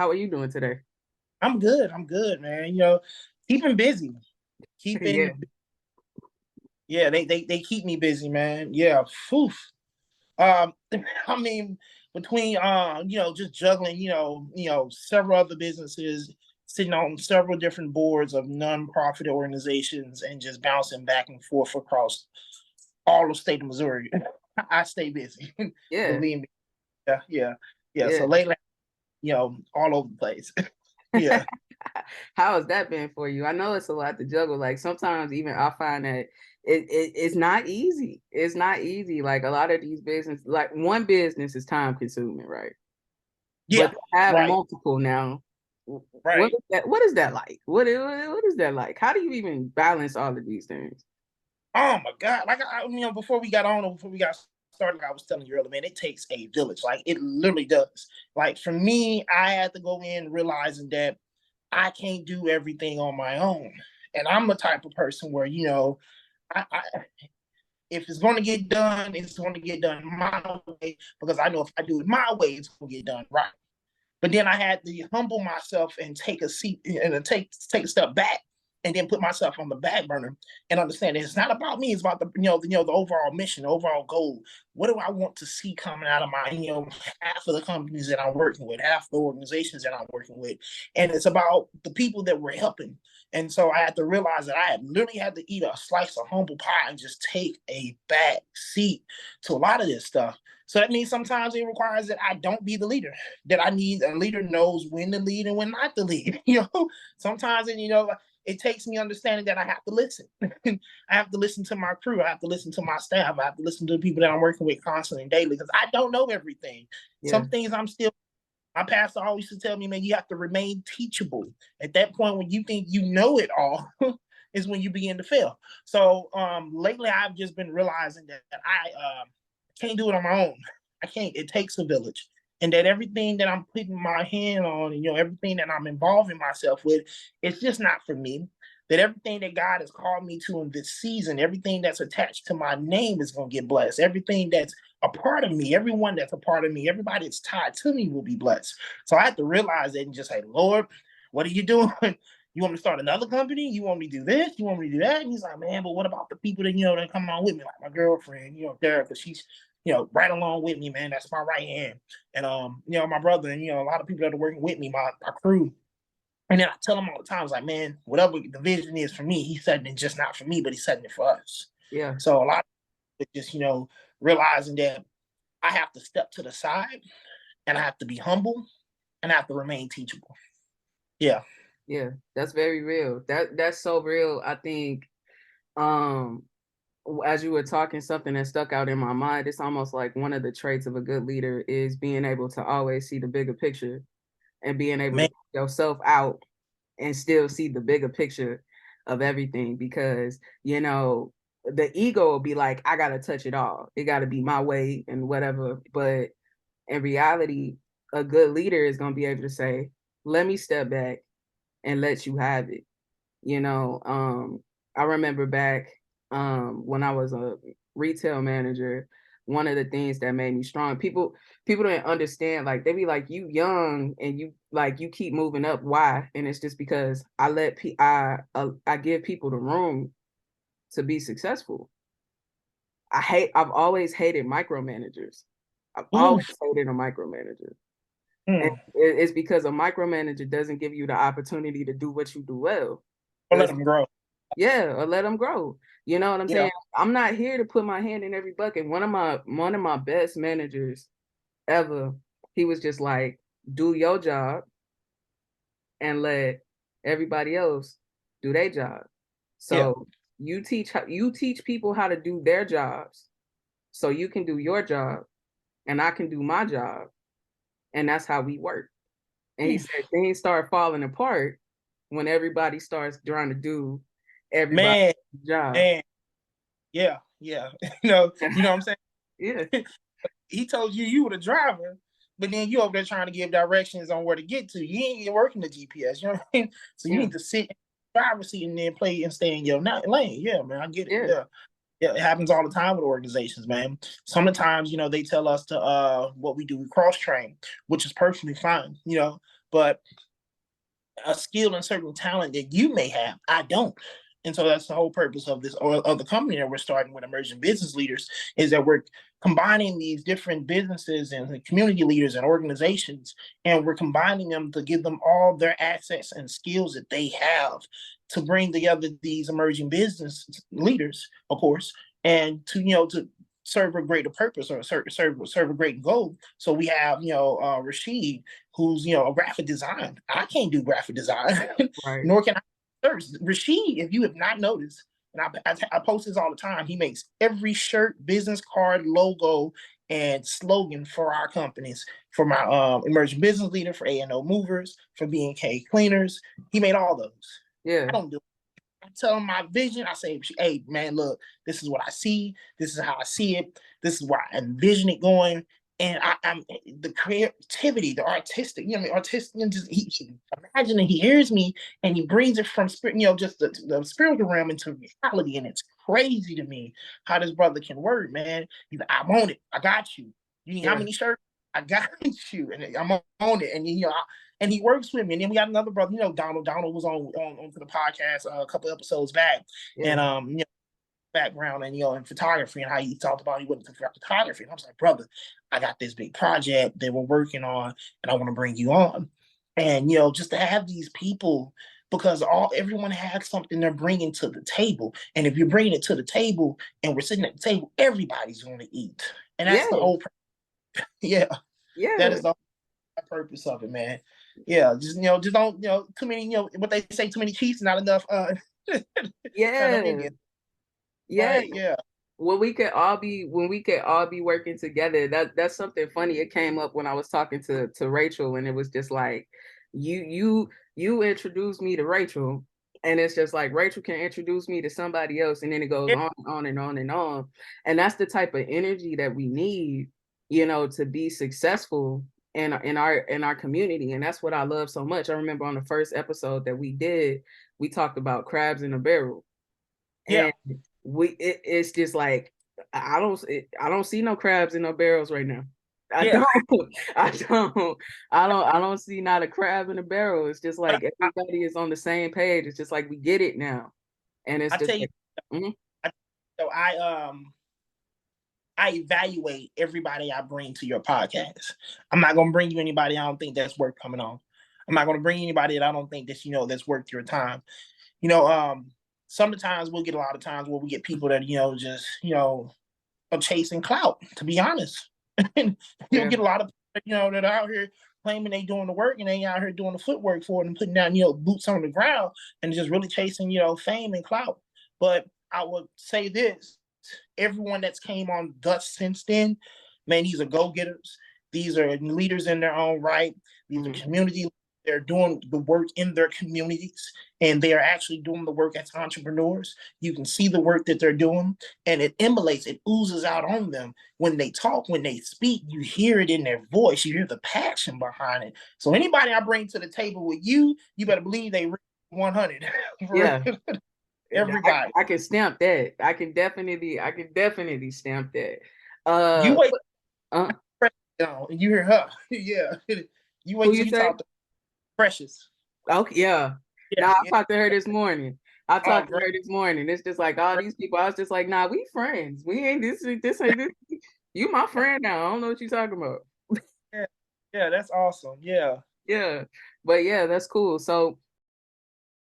How are you doing today? I'm good. I'm good, man. Keeping busy. Yeah. Keeping yeah, they keep me busy, man. Yeah. Phew. Um, I mean, between just juggling, several other businesses, sitting on several different boards of nonprofit organizations and just bouncing back and forth across all the state of Missouri. I stay busy. Yeah. Believe me. Yeah, yeah, yeah. Yeah. So lately, all over the place. Yeah. How has that been for you? I know it's a lot to juggle. Like sometimes even I find that it's not easy. It's not easy. Like a lot of these business, like one business is time consuming, right? But Yeah. to have Right. multiple now, what Right. is that? What is that like? What is that like? How do you even balance all of these things? Oh my God! Like before we got on, or before we got started, like I was telling you earlier, man, it takes a village. Like it literally does. Like for me, I had to go in realizing that I can't do everything on my own, and I'm the type of person where I if it's going to get done, it's going to get done my way because I know if I do it my way, it's going to get done right. But then I had to humble myself and take a seat and take a step back and then put myself on the back burner and understand that it's not about me. It's about the overall mission, the overall goal. What do I want to see coming out of my half of the companies that I'm working with, half the organizations that I'm working with, and it's about the people that we're helping. And so I had to realize that I had literally had to eat a slice of humble pie and just take a back seat to a lot of this stuff. So that means sometimes it requires that I don't be the leader, that I need a leader knows when to lead and when not to lead. Sometimes, it takes me understanding that I have to listen. I have to listen to my crew. I have to listen to my staff. I have to listen to the people that I'm working with constantly and daily because I don't know everything. Yeah. Some things my pastor always used to tell me, man, you have to remain teachable. At that point, when you think you know it all, is when you begin to fail. So lately, I've just been realizing that I can't do it on my own. I can't. It takes a village, and that everything that I'm putting my hand on, and everything that I'm involving myself with, it's just not for me. That everything that God has called me to in this season, everything that's attached to my name is going to get blessed. Everything that's a part of me, everyone that's a part of me, everybody that's tied to me will be blessed. So I had to realize that and just say, Lord, what are you doing? You want me to start another company? You want me to do this? You want me to do that? And he's like, man, but what about the people that come on with me, like my girlfriend, Derek, she's, right along with me, man. That's my right hand. And my brother and a lot of people that are working with me, my crew. And then I tell him all the time, I was like, man, whatever the vision is for me, he's setting it just not for me, but he's setting it for us. Yeah. So a lot of just, realizing that I have to step to the side and I have to be humble and I have to remain teachable. Yeah. Yeah. That's very real. That's so real. I think um as you were talking, something that stuck out in my mind, it's almost like one of the traits of a good leader is being able to always see the bigger picture and being able to Man. put yourself out and still see the bigger picture of everything. Because the ego will be like, I gotta touch it all, it gotta be my way and whatever. But in reality, a good leader is going to be able to say, let me step back and let you have it. I remember back when I was a retail manager, one of the things that made me strong, people didn't understand. Like they be like, you young and you keep moving up. Why? And it's just because I give people the room to be successful. I've always hated micromanagers. I've Ooh. always hated a micromanager. And Mm. it's because a micromanager doesn't give you the opportunity to do what you do well. Or let Does them grow. Yeah, or let them grow. You know what I'm Yeah. saying? I'm not here to put my hand in every bucket. One of my best managers ever, he was just like, do your job and let everybody else do their job. Yeah. So you teach people how to do their jobs so you can do your job and I can do my job. And that's how we work. And he Ooh. said things start falling apart when everybody starts trying to do everybody's Man. job. Man. Yeah. Yeah. You know what I'm saying? Yeah, He told you were the driver, but then you over there trying to give directions on where to get to. You ain't working the GPS, you know what I mean? So you yeah, need to sit in the driver's seat and then play and stay in your lane. Yeah, man, I get it. yeah, Yeah. Yeah, it happens all the time with organizations, man. Sometimes, they tell us to what we do, we cross train, which is perfectly fine. but a skill and certain talent that you may have, I don't. And so that's the whole purpose of this, or of the company that we're starting with Emerging Business Leaders, is that we're combining these different businesses and community leaders and organizations, and we're combining them to give them all their assets and skills that they have to bring together these emerging business leaders, of course, and to, to serve a greater purpose, or serve a great goal. So we have, Rashid, who's, a graphic design. I can't do graphic design, Right. nor can I. Rashid, if you have not noticed, and I post this all the time, he makes every shirt, business card, logo, and slogan for our companies. For my emerging business leader, for A&O Movers, for B&K Cleaners, he made all those. Yeah. I don't do it. I tell him my vision. I say, hey, man, look, this is what I see. This is how I see it. This is where I envision it going. And I'm the creativity, the artistic, artistic, and just he imagine, and he hears me, and he brings it from spirit, just the spiritual realm into reality. And it's crazy to me how this brother can work, man. He's like, I want it. I got you. You need how many shirts? I got you. And I'm on it. And and he works with me. And then we got another brother, Donald. Donald was on the podcast a couple episodes back. Yeah. And background and in photography, and how he talked about he went to photography. And I was like, brother, I got this big project that we're working on, and I want to bring you on. And just to have these people, because everyone has something they're bringing to the table. And if you're bringing it to the table and we're sitting at the table, everybody's going to eat. And that's the whole yeah. That is the purpose of it, man. Yeah, just don't too many, what they say, too many chiefs, not enough yeah. Right, yeah. When we could all be working together, that's something funny. It came up when I was talking to Rachel, and it was just like, you introduced me to Rachel, and it's just like Rachel can introduce me to somebody else, and then it goes on and on and on and on. And that's the type of energy that we need, to be successful in our community. And that's what I love so much. I remember on the first episode that we did, we talked about crabs in a barrel. And it's just like, I don't see no crabs in no barrels right now. I don't see not a crab in a barrel. It's just like everybody is on the same page. It's just like we get it now. And it's just so I evaluate everybody I bring to your podcast. I'm not gonna bring you anybody I don't think that's worth coming on. I'm not gonna bring anybody that I don't think that's that's worth your time. Sometimes we'll get a lot of times where we get people that just are chasing clout, to be honest. You'll get a lot of people that are out here claiming they doing the work, and they out here doing the footwork for it and putting down boots on the ground and just really chasing fame and clout. But I would say this: everyone that's came on thus since then, man, these are go-getters. These are leaders in their own right. These are community. They're doing the work in their communities, and they are actually doing the work as entrepreneurs. You can see the work that they're doing, and it emulates, it oozes out on them when they talk, when they speak. You hear it in their voice. You hear the passion behind it. So anybody I bring to the table with you better believe they 100. Yeah. Everybody. I can stamp that. I can definitely stamp that. You wait. You hear her. Yeah. You wait till you talk to Precious. Okay, yeah. I talked to her this morning. It's just like all these people. I was just like, nah, we friends. We ain't this ain't this. You my friend now. I don't know what you're talking about. Yeah, that's awesome. Yeah. Yeah. But yeah, that's cool. So